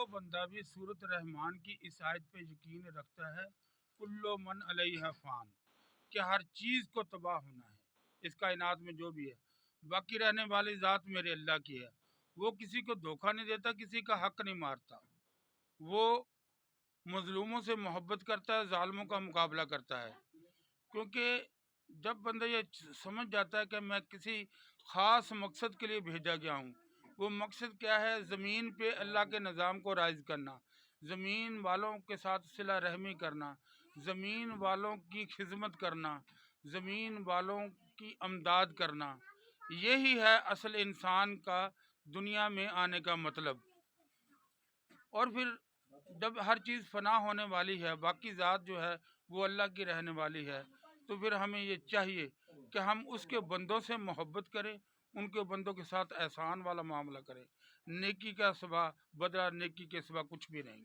جو بندہ بھی سورت رحمان کی اس آیت پہ یقین رکھتا ہے کلو من علیہ فان کہ ہر چیز کو تباہ ہونا ہے، اس کائنات میں جو بھی ہے، باقی رہنے والی ذات میرے اللہ کی ہے، وہ کسی کو دھوکہ نہیں دیتا، کسی کا حق نہیں مارتا، وہ مظلوموں سے محبت کرتا ہے، ظالموں کا مقابلہ کرتا ہے۔ کیونکہ جب بندہ یہ سمجھ جاتا ہے کہ میں کسی خاص مقصد کے لیے بھیجا گیا ہوں، وہ مقصد کیا ہے؟ زمین پہ اللہ کے نظام کو رائج کرنا، زمین والوں کے ساتھ صلہ رحمی کرنا، زمین والوں کی خدمت کرنا، زمین والوں کی امداد کرنا، یہی ہے اصل انسان کا دنیا میں آنے کا مطلب۔ اور پھر جب ہر چیز فنا ہونے والی ہے، باقی ذات جو ہے وہ اللہ کی رہنے والی ہے، تو پھر ہمیں یہ چاہیے کہ ہم اس کے بندوں سے محبت کریں، ان کے بندوں کے ساتھ احسان والا معاملہ کریں۔ نیکی کا سوا بدلہ نیکی کے سوا کچھ بھی نہیں۔